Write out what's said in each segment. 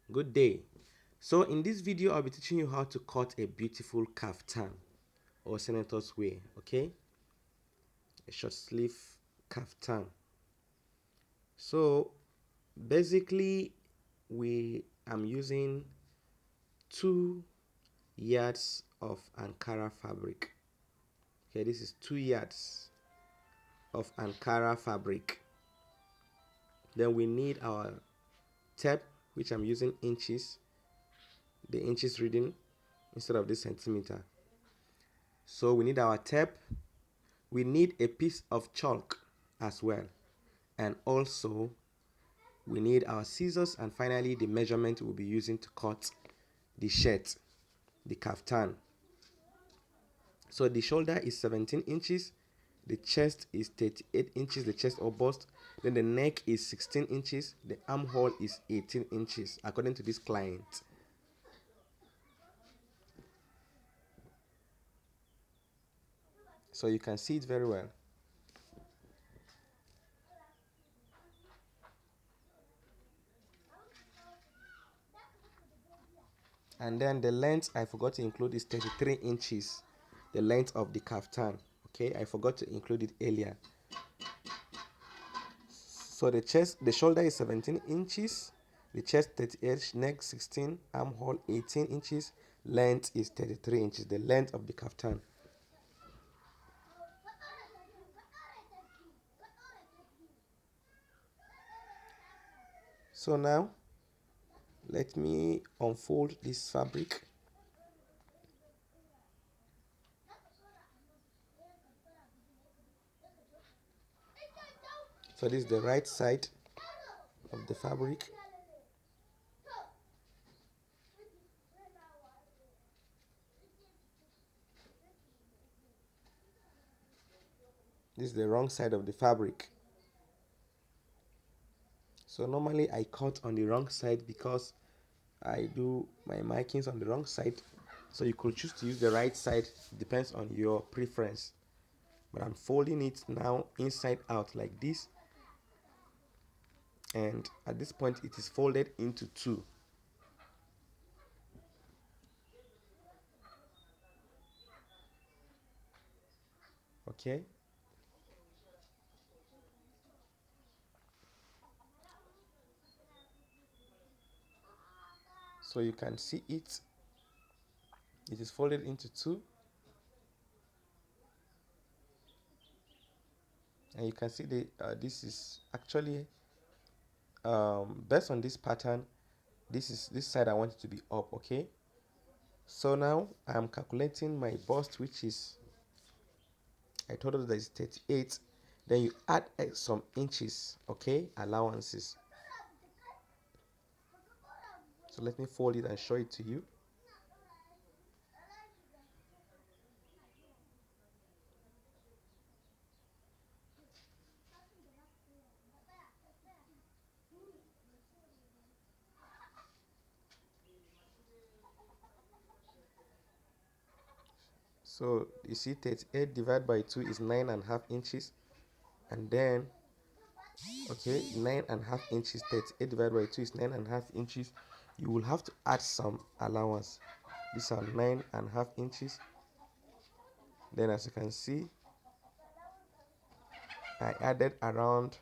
Good day. So in this video, I'll be teaching you how to cut a beautiful kaftan or senator's wear, okay? A short sleeve kaftan. So basically, I'm using 2 yards of Ankara fabric. Okay, this is 2 yards of Ankara fabric. Then we need our tape, which I'm using inches, the inches reading instead of the centimeter. So we need our tape. We need a piece of chalk as well, and also we need our scissors, and finally the measurement we'll be using to cut the shirt, the kaftan. So the shoulder is 17 inches, the chest is 38 inches, the chest or bust, then the neck is 16 inches, the armhole is 18 inches according to this client. So you can see it very well. And then the length I forgot to include is 33 inches, the length of the kaftan. Okay, I forgot to include it earlier. So the shoulder is 17 inches, the chest 38, neck 16, armhole 18 inches, length is 33 inches, the length of the kaftan. So now let me unfold this fabric. So this is the right side of the fabric. This is the wrong side of the fabric. So normally I cut on the wrong side because I do my markings on the wrong side. So you could choose to use the right side, depends on your preference. But I'm folding it now inside out like this, and at this point it is folded into two. Okay, so you can see it is folded into two, and you can see this is actually based on this pattern. This side I want it to be up. Okay, so now I'm calculating my bust, which is, I told you that is 38. Then you add some inches, okay, allowances. So let me fold it and show it to you. So you see 38 divided by 2 is 9.5 inches, and then okay, 9.5 inches, 38 divided by 2 is 9.5 inches. You will have to add some allowance. These are 9.5 inches. Then as you can see, I added around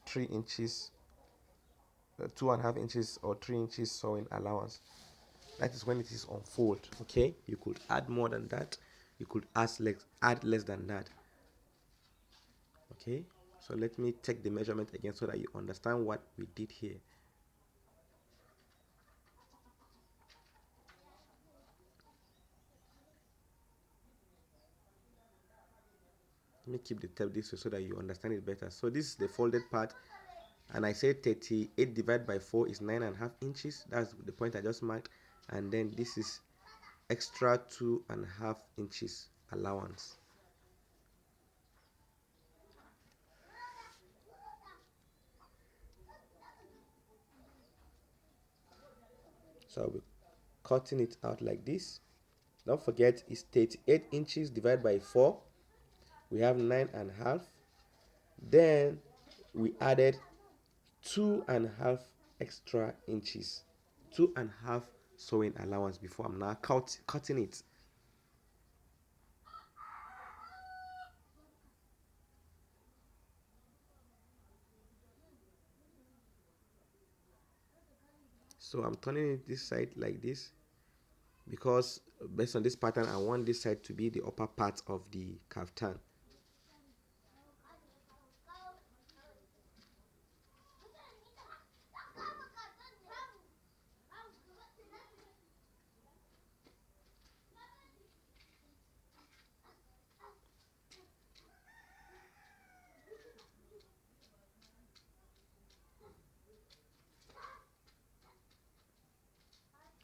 3 inches, 2.5 inches or 3 inches sewing allowance. That is when it is on fold. Okay, you could add more than that, you could add less than that. Okay, so let me take the measurement again so that you understand what we did here. Let me keep the tape this way so that you understand it better. So this is the folded part, and I said 38 divided by 4 is 9.5 inches. That's the point I just marked. And then this is extra 2.5 inches allowance. So I'll be cutting it out like this. Don't forget, it's 38 inches divided by 4. We have 9.5. Then we added 2.5 extra inches. 2.5 sewing allowance before I'm now cutting it. So I'm turning it this side like this, because based on this pattern I want this side to be the upper part of the kaftan.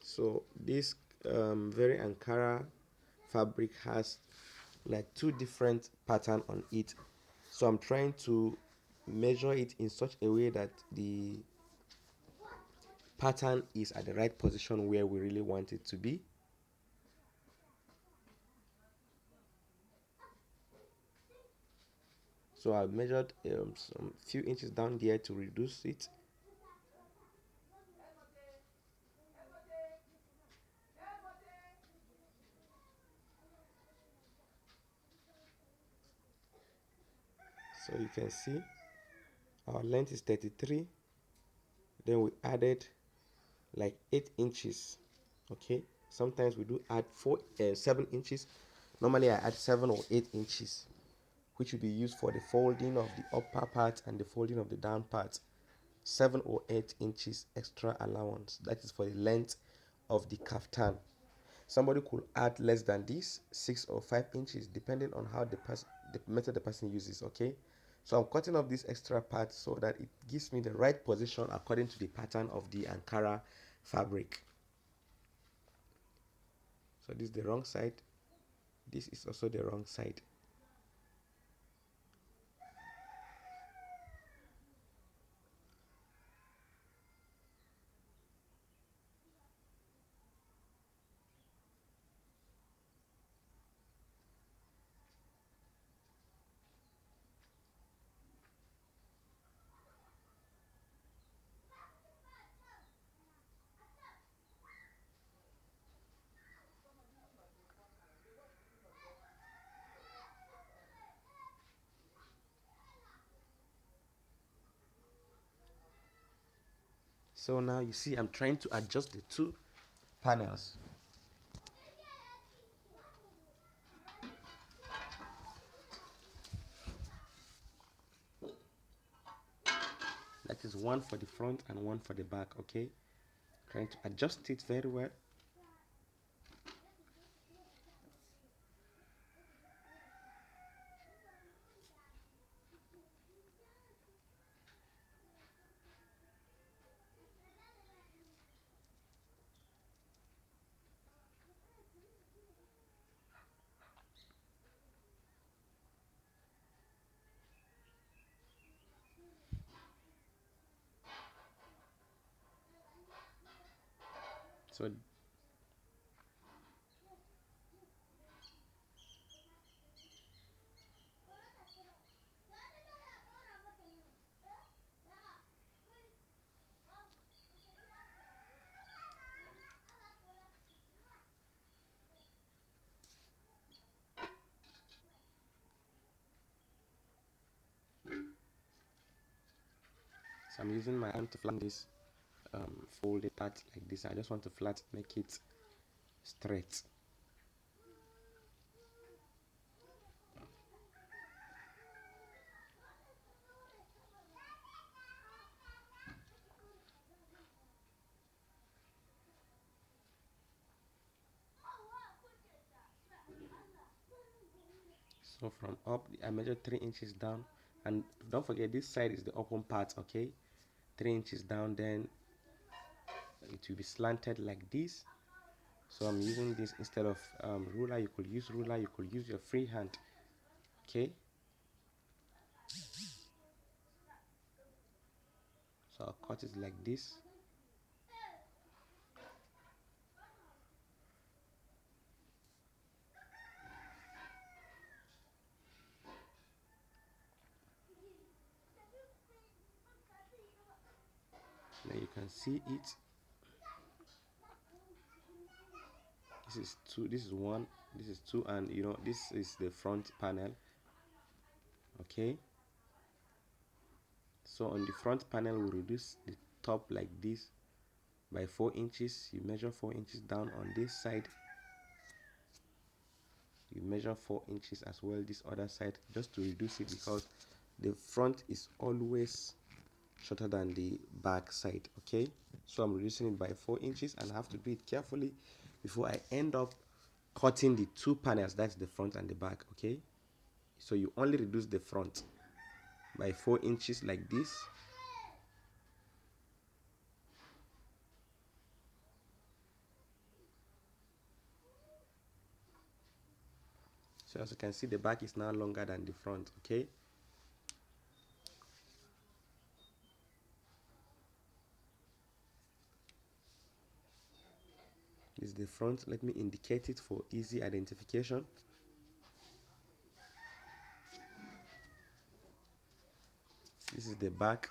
So this very Ankara fabric has like two different pattern on it, so I'm trying to measure it in such a way that the pattern is at the right position where we really want it to be. So I measured some few inches down there to reduce it. So you can see our length is 33, then we added like 8 inches. Okay, sometimes we do add 7 inches. Normally I add 7 or 8 inches, which will be used for the folding of the upper part and the folding of the down part. 7 or 8 inches extra allowance, that is for the length of the kaftan. Somebody could add less than this, 6 or 5 inches, depending on how the method the person uses. Okay, so I'm cutting off this extra part so that it gives me the right position according to the pattern of the Ankara fabric. So this is the wrong side, this is also the wrong side. So now you see I'm trying to adjust the two panels. That is one for the front and one for the back. Okay, trying to adjust it very well. So So I'm using my hand to flatten this folded part like this. I just want to flat make it straight. So from up I measured 3 inches down, and don't forget this side is the open part. Okay, 3 inches down, then it will be slanted like this. So I'm using this instead of ruler. You could use ruler, you could use your free hand. Okay, so I'll cut it like this. Now you can see it. This is two, this is one, this is two, and this is the front panel. Okay, so on the front panel we reduce the top like this by 4 inches. You measure 4 inches down on this side, you measure 4 inches as well this other side, just to reduce it, because the front is always shorter than the back side. Okay, so I'm reducing it by 4 inches, and I have to do it carefully before I end up cutting the two panels, that's the front and the back. Okay, so you only reduce the front by 4 inches like this. So as you can see, the back is now longer than the front. Okay, this is the front. Let me indicate it for easy identification. This is the back.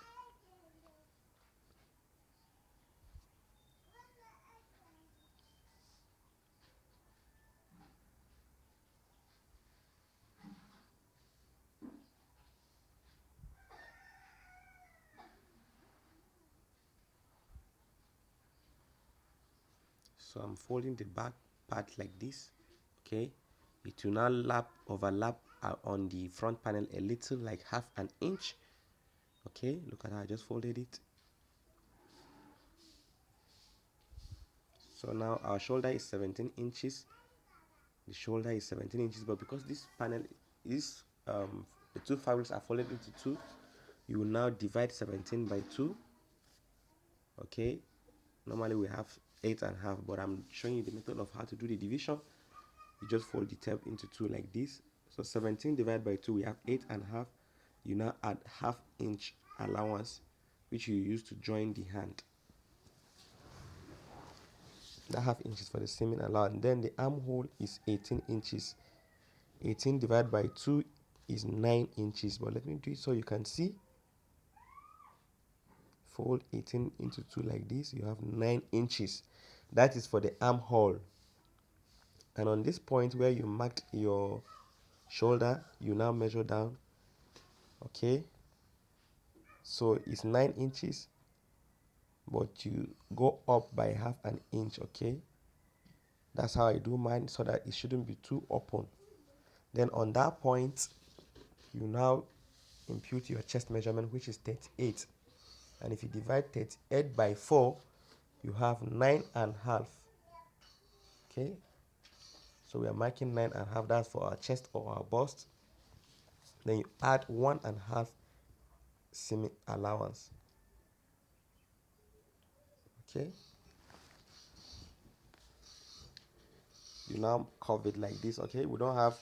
So I'm folding the back part like this. Okay, it will now overlap on the front panel a little, like half an inch. Okay, look at how I just folded it. So now our shoulder is 17 inches. The shoulder is 17 inches, but because this panel is the two fabrics are folded into two, you will now divide 17 by 2. Okay, normally we have 8.5, but I'm showing you the method of how to do the division. You just fold the tape into two like this. So 17 divided by 2, we have 8.5. You now add half inch allowance, which you use to join the hand. That half inch is for the seaming allowance. And then the armhole is 18 inches. 18 divided by 2 is 9 inches. But let me do it so you can see. Fold 18 into 2 like this. You have 9 inches. That is for the armhole. And on this point where you marked your shoulder, you now measure down. Okay, so it's 9 inches, but you go up by half an inch. Okay, that's how I do mine, so that it shouldn't be too open. Then on that point, you now impute your chest measurement, which is 38. And if you divide 38 by 4, you have 9.5. Okay, so we are marking 9.5. That's for our chest or our bust. Then you add 1.5 seaming allowance. Okay, you now curve it like this. Okay, we don't have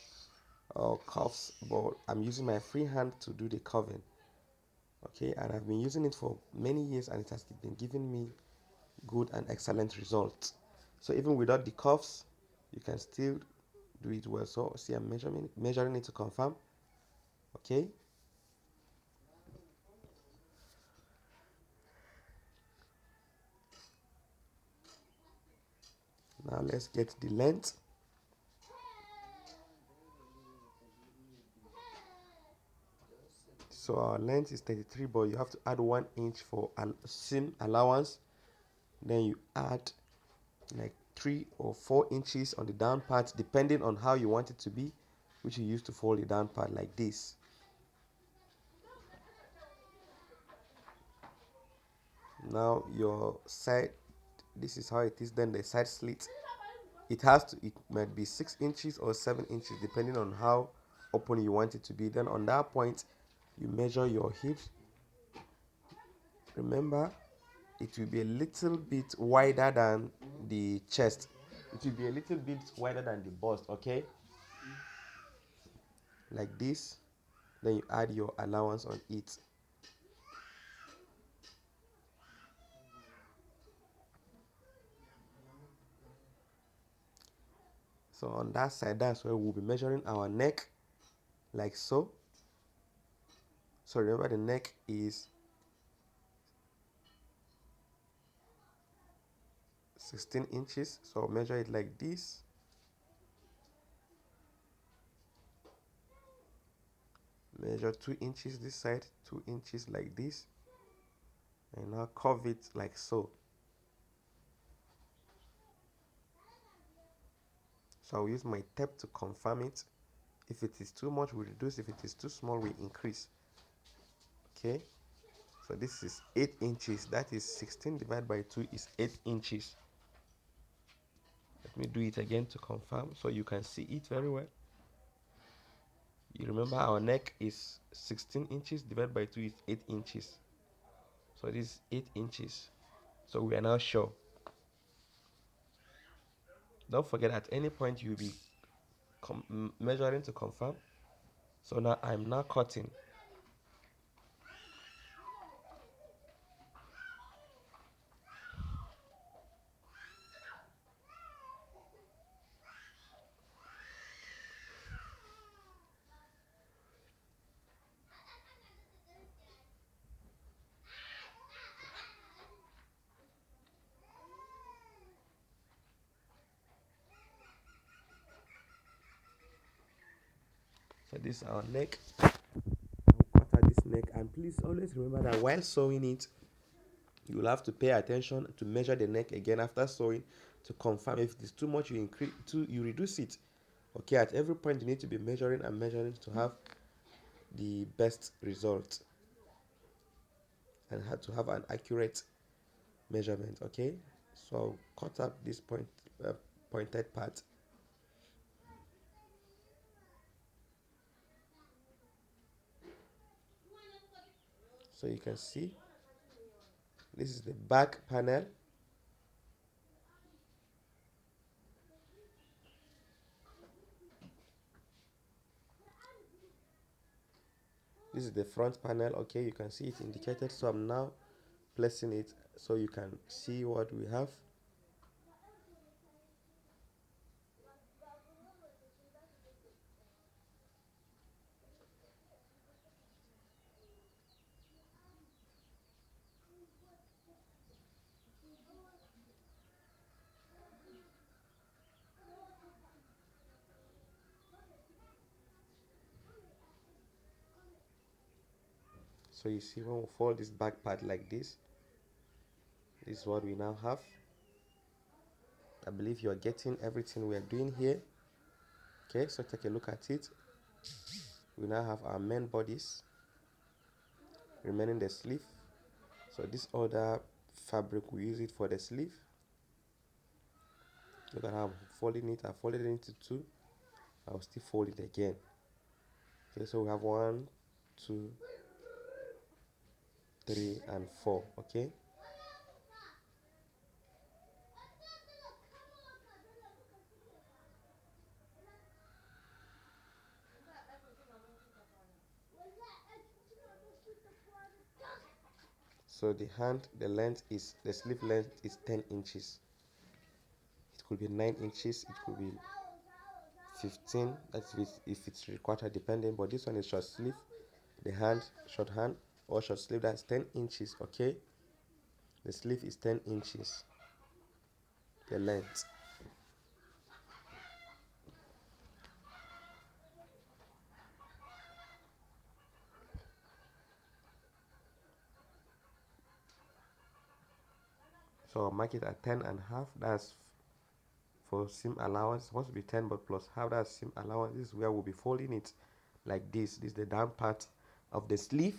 cuffs, but I'm using my free hand to do the curving. Okay, and I've been using it for many years, and it has been giving me good and excellent results. So even without the cuffs, you can still do it well. So see, I'm measuring it to confirm. Okay, now let's get the length. So our length is 33, but you have to add 1 inch for seam allowance. Then you add like 3 or 4 inches on the down part, depending on how you want it to be, which you use to fold the down part like this. Now your side, this is how it is. Then the side slit, it might be 6 inches or 7 inches, depending on how open you want it to be. Then on that point, you measure your hips. Remember, it will be a little bit wider than the chest. It will be a little bit wider than the bust. Okay, like this. Then you add your allowance on it. So on that side, that's where we'll be measuring our neck, like so. So remember, the neck is 16 inches. So measure it like this. Measure 2 inches this side, 2 inches like this, and now curve it like so. So I'll use my tape to confirm it. If it is too much, we reduce. If it is too small, we increase. Okay, so this is 8 inches. That is 16 divided by 2 is 8 inches. Let me do it again to confirm so you can see it very well. You remember our neck is 16 inches divided by 2 is 8 inches. So this is 8 inches. So we are now sure. Don't forget, at any point you'll be measuring to confirm. So now I'm now cutting. So this is our neck. We'll cut out this neck, and please always remember that while sewing it, you will have to pay attention to measure the neck again after sewing to confirm. If it is too much, you reduce it. Okay, at every point you need to be measuring and measuring to have the best result and have to have an accurate measurement. Okay, so cut up this pointed part. So you can see this is the back panel. This is the front panel. Okay, you can see it indicated. So I'm now placing it so you can see what we have. So you see, when we fold this back part like this is what we now have. I believe you are getting everything we are doing here. Okay, so take a look at it. We now have our main bodies, remaining the sleeve. So this other fabric, we use it for the sleeve. Look at how I'm folding it. I folded it into two. I'll still fold it again. Okay, so we have 1, 2, 3, and 4. Okay, so the sleeve length is 10 inches. It could be 9 inches, it could be 15. That's if it's required, depending. But this one is short sleeve. The hand, short hand or short sleeve, that's 10 inches. Okay, the sleeve is 10 inches, the length. So I'll mark it at 10 and a half. That's for seam allowance. It's supposed to be 10, but plus half, that's seam allowance. This is where we'll be folding it like this. This is the down part of the sleeve.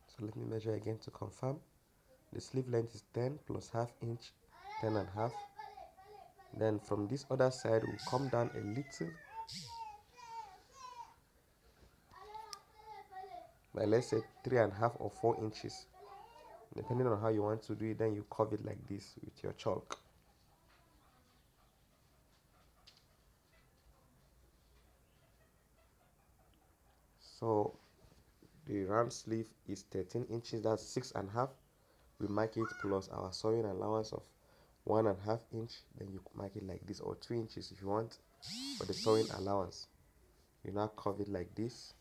So let me measure again to confirm. The sleeve length is 10 plus half inch, 10 and a half. Then from this other side, we'll come down a little, by let's say 3.5 or 4 inches, depending on how you want to do it. Then you curve it like this with your chalk. So the round sleeve is 13 inches, that's 6.5. We mark it plus our sewing allowance of 1.5 inch, then you mark it like this, or 2 inches if you want, for the sewing allowance. You now curve it like this.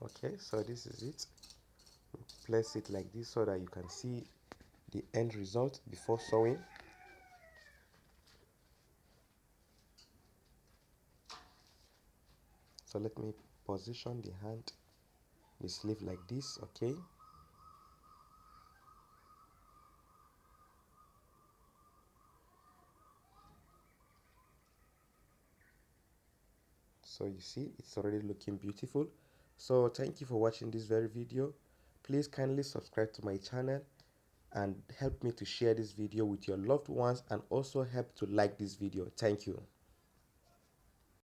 Okay, so this is it. Place it like this so that you can see the end result before sewing. So let me position the hand, the sleeve like this. Okay, so you see it's already looking beautiful. So thank you for watching this very video. Please kindly subscribe to my channel and help me to share this video with your loved ones, and also help to like this video. Thank you.